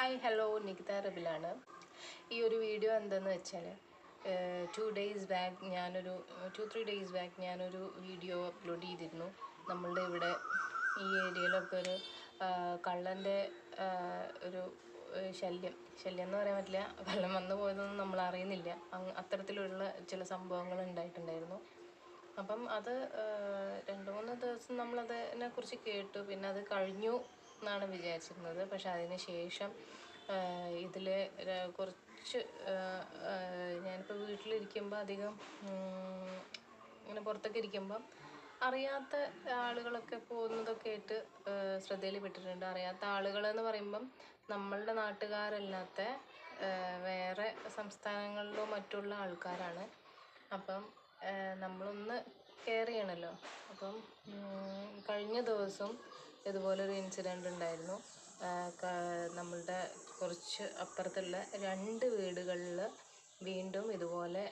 Hi hello Nikita റബിലാണ്. ഈ ഒരു video എന്താണെന്ന് വെച്ചാൽ 2 days ബാക്ക് ഞാനൊരു 2-3 days ബാക്ക് ഞാനൊരു വീഡിയോ അപ്ലോഡ് ചെയ്തിരുന്നു. നമ്മളുടെ ഇവിടെ ഈ ഏരിയയിലൊക്കെ ഒരു കള്ളൻ്റെ ഒരു ശല്യം എന്ന് പറയാൻ പറ്റില്ല. കള്ളൻ വന്നു പോയതൊന്നും നമ്മൾ അറിയുന്നില്ല. അത്തരത്തിലുള്ള ചില സംഭവങ്ങൾ ഉണ്ടായിട്ടുണ്ടായിരുന്നു. അപ്പം അത് 2-3 ദിവസം നമ്മളതിനെ കുറിച്ച് കേട്ടു. പിന്നെ അത് കഴിഞ്ഞു എന്നാണ് വിചാരിച്ചിരുന്നത്. പക്ഷെ അതിന് ശേഷം ഇതിൽ കുറച്ച് ഞാനിപ്പോൾ വീട്ടിലിരിക്കുമ്പോൾ അധികം ഇങ്ങനെ പുറത്തൊക്കെ ഇരിക്കുമ്പം അറിയാത്ത ആളുകളൊക്കെ പോകുന്നതൊക്കെ ആയിട്ട് ശ്രദ്ധയിൽപ്പെട്ടിട്ടുണ്ട്. അറിയാത്ത ആളുകളെന്ന് പറയുമ്പം നമ്മളുടെ നാട്ടുകാരല്ലാത്ത വേറെ സംസ്ഥാനങ്ങളിലോ മറ്റുള്ള ആൾക്കാരാണ്. അപ്പം നമ്മളൊന്ന് കെയർ ചെയ്യണമല്ലോ. അപ്പം കഴിഞ്ഞ ദിവസം ഇതുപോലൊരു ഇൻസിഡൻ്റ് ഉണ്ടായിരുന്നു. നമ്മളുടെ കുറച്ച് അപ്പുറത്തുള്ള 2 വീടുകളിൽ വീണ്ടും ഇതുപോലെ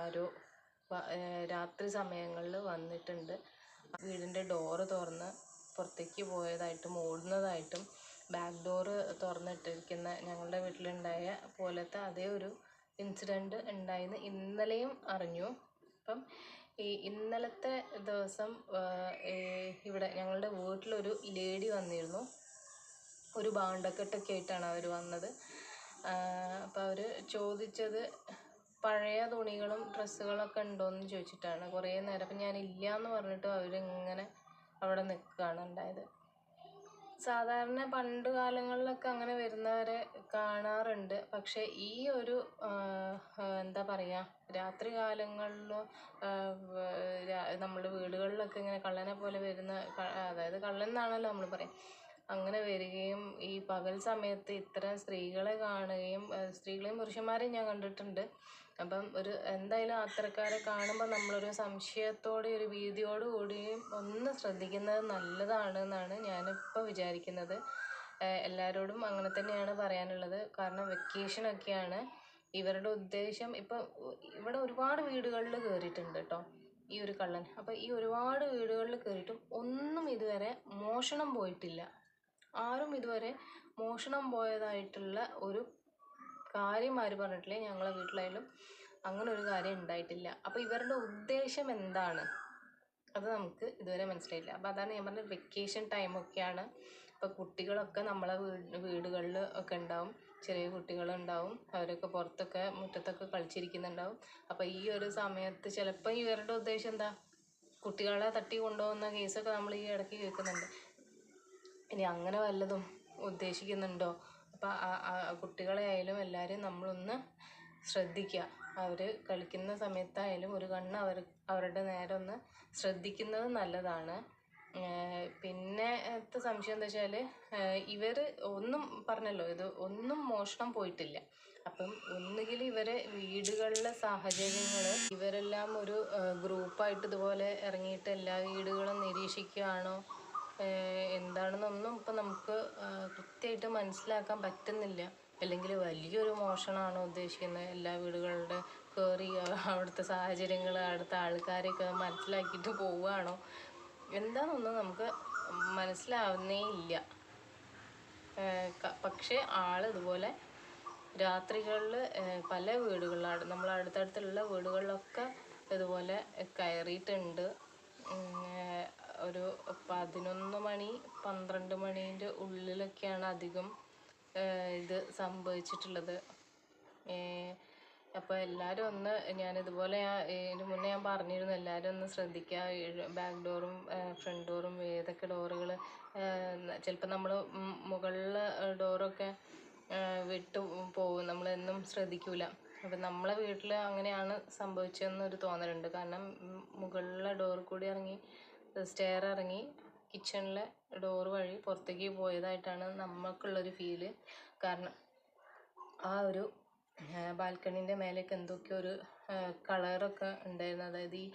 ഒരു രാത്രി സമയങ്ങളിൽ വന്നിട്ടുണ്ട്. വീടിൻ്റെ ഡോറ് തുറന്ന് പുറത്തേക്ക് പോയതായിട്ടും ഓടുന്നതായിട്ടും ബാക്ക് ഡോറ് തുറന്നിട്ടിരിക്കുന്ന ഞങ്ങളുടെ വീട്ടിലുണ്ടായ പോലത്തെ അതേ ഒരു ഇൻസിഡൻറ്റ് ഉണ്ടായിന്ന് ഇന്നലെയും അറിഞ്ഞു. അപ്പം ഈ ഇന്നലത്തെ ദിവസം ഇവിടെ ഞങ്ങളുടെ വീട്ടിലൊരു ലേഡി വന്നിരുന്നു. ഒരു ഭാണ്ഡക്കെട്ടൊക്കെ ആയിട്ടാണ് അവർ വന്നത്. അപ്പോൾ അവർ ചോദിച്ചത് പഴയ തുണികളും ഡ്രസ്സുകളൊക്കെ ഉണ്ടോയെന്ന് ചോദിച്ചിട്ടാണ്. കുറേ നേരം അപ്പം ഞാനില്ല എന്ന് പറഞ്ഞിട്ട് അവരിങ്ങനെ അവിടെ നിൽക്കുകയാണ് ഉണ്ടായത്. സാധാരണ പണ്ട് കാലങ്ങളിലൊക്കെ അങ്ങനെ വരുന്നവരെ കാണാറുണ്ട്. പക്ഷേ ഈ ഒരു എന്താ പറയുക, രാത്രി കാലങ്ങളിലോ നമ്മുടെ വീടുകളിലൊക്കെ ഇങ്ങനെ കള്ളനെ പോലെ വരുന്ന, അതായത് കള്ളൻ എന്നാണല്ലോ നമ്മൾ പറയും, അങ്ങനെ വരികയും ഈ പകൽ സമയത്ത് ഇത്തരം സ്ത്രീകളെ കാണുകയും, സ്ത്രീകളെയും പുരുഷന്മാരെയും ഞാൻ കണ്ടിട്ടുണ്ട്. അപ്പം എന്തായാലും അത്തരക്കാരെ കാണുമ്പോൾ നമ്മളൊരു സംശയത്തോടെ ഒരു ഭീതിയോട് കൂടിയും ഒന്ന് ശ്രദ്ധിക്കുന്നത് നല്ലതാണ് എന്നാണ് ഞാനിപ്പോൾ വിചാരിക്കുന്നത്. എല്ലാവരോടും അങ്ങനെ തന്നെയാണ് പറയാനുള്ളത്. കാരണം വെക്കേഷനൊക്കെയാണ്. ഇവരുടെ ഉദ്ദേശം ഇപ്പം ഇവിടെ ഒരുപാട് വീടുകളിൽ കയറിയിട്ടുണ്ട് കേട്ടോ ഈ ഒരു കള്ളൻ. അപ്പോൾ ഈ ഒരുപാട് വീടുകളിൽ കയറിയിട്ടും ഒന്നും ഇതുവരെ മോഷണം പോയിട്ടില്ല. ആരും ഇതുവരെ മോഷണം പോയതായിട്ടുള്ള ഒരു കാര്യം ആര് പറഞ്ഞിട്ടില്ല. ഞങ്ങളെ വീട്ടിലായാലും അങ്ങനെ ഒരു കാര്യം ഉണ്ടായിട്ടില്ല. അപ്പോൾ ഇവരുടെ ഉദ്ദേശം എന്താണ് അത് നമുക്ക് ഇതുവരെ മനസ്സിലായില്ല. അപ്പോൾ അതാണ് ഞാൻ പറഞ്ഞത്, വെക്കേഷൻ ടൈമൊക്കെയാണ്. അപ്പോൾ കുട്ടികളൊക്കെ നമ്മളെ വീടുകളിൽ ഒക്കെ ഉണ്ടാവും. ചെറിയ കുട്ടികളുണ്ടാവും. അവരൊക്കെ പുറത്തൊക്കെ മുറ്റത്തൊക്കെ കളിച്ചിരിക്കുന്നുണ്ടാവും. അപ്പോൾ ഈ ഒരു സമയത്ത് ചിലപ്പോൾ ഇവരുടെ ഉദ്ദേശം എന്താ, കുട്ടികളെ തട്ടി കൊണ്ടുപോകുന്ന കേസൊക്കെ നമ്മൾ ഈ ഇടയ്ക്ക് കേൾക്കുന്നുണ്ട്. ഇനി അങ്ങനെ വല്ലതും ഉദ്ദേശിക്കുന്നുണ്ടോ? അപ്പോൾ കുട്ടികളെ ആയാലും എല്ലാവരും നമ്മളൊന്ന് ശ്രദ്ധിക്കുക. അവർ കളിക്കുന്ന സമയത്തായാലും ഒരു കണ്ണ് അവരുടെ നേരെ ഒന്ന് ശ്രദ്ധിക്കുന്നത് നല്ലതാണ്. പിന്നെ സംശയം എന്താ വെച്ചാൽ, ഇവർ ഒന്നും പറഞ്ഞല്ലോ, ഇത് ഒന്നും മോഷണം പോയിട്ടില്ല. അപ്പം ഒന്നുകിൽ ഇവരെ വീടുകളിലെ സാഹചര്യങ്ങൾ, ഇവരെല്ലാം ഒരു ഗ്രൂപ്പായിട്ട് ഇതുപോലെ ഇറങ്ങിയിട്ട് എല്ലാ വീടുകളും നിരീക്ഷിക്കുകയാണോ എന്താണെന്നൊന്നും ഇപ്പം നമുക്ക് കൃത്യമായിട്ട് മനസ്സിലാക്കാൻ പറ്റുന്നില്ല. അല്ലെങ്കിൽ വലിയൊരു മോഷണമാണോ ഉദ്ദേശിക്കുന്നത്, എല്ലാ വീടുകളുടെ കയറി അവിടുത്തെ സാഹചര്യങ്ങൾ, അവിടുത്തെ ആൾക്കാരെയൊക്കെ മനസ്സിലാക്കിയിട്ട് പോവുകയാണോ എന്താണെന്നൊന്നും നമുക്ക് മനസ്സിലാവുന്നേ ഇല്ല. പക്ഷേ ഇതുപോലെ രാത്രികളിൽ പല വീടുകളിലാണ്, നമ്മൾ അടുത്തടുത്തുള്ള വീടുകളിലൊക്കെ ഇതുപോലെ കയറിയിട്ടുണ്ട്. ഒരു 11 മണി 12 മണീൻ്റെ ഉള്ളിലൊക്കെയാണ് അധികം ഇത് സംഭവിച്ചിട്ടുള്ളത്. അപ്പോൾ എല്ലാവരും ഒന്ന്, ഞാനിതുപോലെ ഇതിന് മുന്നേ ഞാൻ പറഞ്ഞിരുന്നു, എല്ലാവരും ഒന്ന് ശ്രദ്ധിക്കുക. ബാക്ക് ഡോറും ഫ്രണ്ട് ഡോറും ഏതൊക്കെ ഡോറുകൾ, ചിലപ്പോൾ നമ്മൾ മുകളിലെ ഡോറൊക്കെ വിട്ടു പോകും, നമ്മളെന്നും ശ്രദ്ധിക്കില്ല. അപ്പം നമ്മളെ വീട്ടിൽ അങ്ങനെയാണ് സംഭവിച്ചതെന്നൊരു തോന്നലുണ്ട്. കാരണം മുകളിലെ ഡോറിൽ കൂടി ഇറങ്ങി സ്റ്റെയർ ഇറങ്ങി കിച്ചണിലെ ഡോറ് വഴി പുറത്തേക്ക് പോയതായിട്ടാണ് നമുക്കുള്ളൊരു ഫീല്. കാരണം ആ ഒരു ബാൽക്കണീൻ്റെ മേലേക്ക് എന്തൊക്കെയോ ഒരു കളറൊക്കെ ഉണ്ടായിരുന്നു. അതായത് ഈ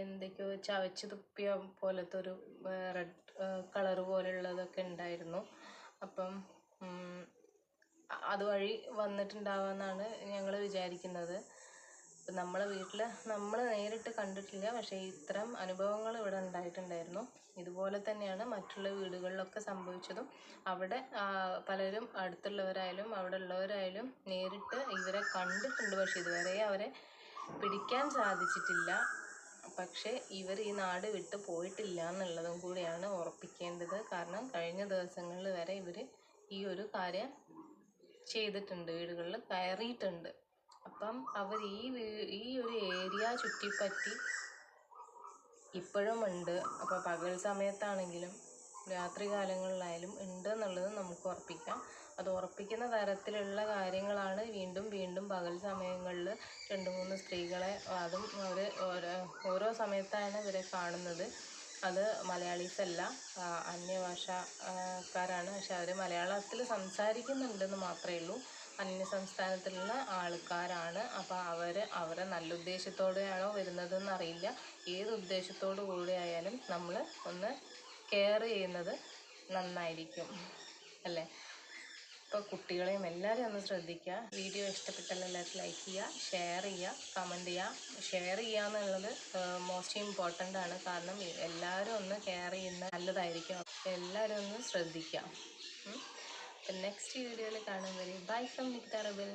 എന്തൊക്കെയോ ചവച്ച് തുപ്പിയ പോലത്തെ ഒരു റെഡ് കളറ് പോലെയുള്ളതൊക്കെ ഉണ്ടായിരുന്നു. അപ്പം അതുവഴി വന്നിട്ടുണ്ടാവാമെന്നാണ് ഞങ്ങൾ വിചാരിക്കുന്നത്. ഇപ്പം നമ്മളെ വീട്ടിൽ നമ്മൾ നേരിട്ട് കണ്ടിട്ടില്ല, പക്ഷേ ഇത്തരം അനുഭവങ്ങൾ ഇവിടെ ഉണ്ടായിട്ടുണ്ടായിരുന്നു. ഇതുപോലെ തന്നെയാണ് മറ്റുള്ള വീടുകളിലൊക്കെ സംഭവിച്ചതും. അവിടെ പലരും അടുത്തുള്ളവരായാലും അവിടെ ഉള്ളവരായാലും നേരിട്ട് ഇവരെ കണ്ടിട്ടുണ്ട്, പക്ഷെ ഇതുവരെ അവരെ പിടിക്കാൻ സാധിച്ചിട്ടില്ല. പക്ഷേ ഇവർ ഈ നാട് വിട്ട് പോയിട്ടില്ല എന്നുള്ളതും കൂടിയാണ് ഉറപ്പിക്കേണ്ടത്. കാരണം കഴിഞ്ഞ ദിവസങ്ങളിൽ വരെ ഇവർ ഈ ഒരു കാര്യം ചെയ്തിട്ടുണ്ട്, വീടുകളിൽ കയറിയിട്ടുണ്ട്. അപ്പം അവർ ഈ ഒരു ഏരിയ ചുറ്റിപ്പറ്റി ഇപ്പോഴും ഉണ്ട്. അപ്പോൾ പകൽ സമയത്താണെങ്കിലും രാത്രി കാലങ്ങളിലായാലും ഉണ്ട് എന്നുള്ളത് നമുക്ക് ഉറപ്പിക്കാം. അത് ഉറപ്പിക്കുന്ന തരത്തിലുള്ള കാര്യങ്ങളാണ് വീണ്ടും വീണ്ടും പകൽ സമയങ്ങളിൽ 2-3 സ്ത്രീകളെ, അതും അവർ ഓരോ സമയത്താണ് ഇവരെ കാണുന്നത്. അത് മലയാളീസ് അല്ല, അന്യഭാഷക്കാരാണ്. പക്ഷെ അവർ മലയാളത്തിൽ സംസാരിക്കുന്നുണ്ടെന്ന് മാത്രമേ ഉള്ളൂ. അന്യ സംസ്ഥാനത്തിലുള്ള ആൾക്കാരാണ്. അപ്പോൾ അവരെ നല്ല ഉദ്ദേശത്തോടെയാണോ വരുന്നതെന്ന് അറിയില്ല. ഏത് ഉദ്ദേശത്തോടു കൂടി ആയാലും നമ്മൾ ഒന്ന് കെയർ ചെയ്യുന്നത് നന്നായിരിക്കും അല്ലേ? ഇപ്പോൾ കുട്ടികളെയും എല്ലാവരും ഒന്ന് ശ്രദ്ധിക്കുക. വീഡിയോ ഇഷ്ടപ്പെട്ടാൽ എല്ലാവരും ലൈക്ക് ചെയ്യുക, ഷെയർ ചെയ്യുക, കമൻറ്റ് ചെയ്യുക. ഷെയർ ചെയ്യുക എന്നുള്ളത് മോസ്റ്റ് ഇമ്പോർട്ടൻ്റ് ആണ്. കാരണം എല്ലാവരും ഒന്ന് കെയർ ചെയ്യുന്ന നല്ലതായിരിക്കും. എല്ലാവരും ഒന്ന് ശ്രദ്ധിക്കുക. നെക്സ്റ്റ് വീഡിയോയിൽ കാണും വരെ ബൈ ഫ്രം നിക്ത റബൽ.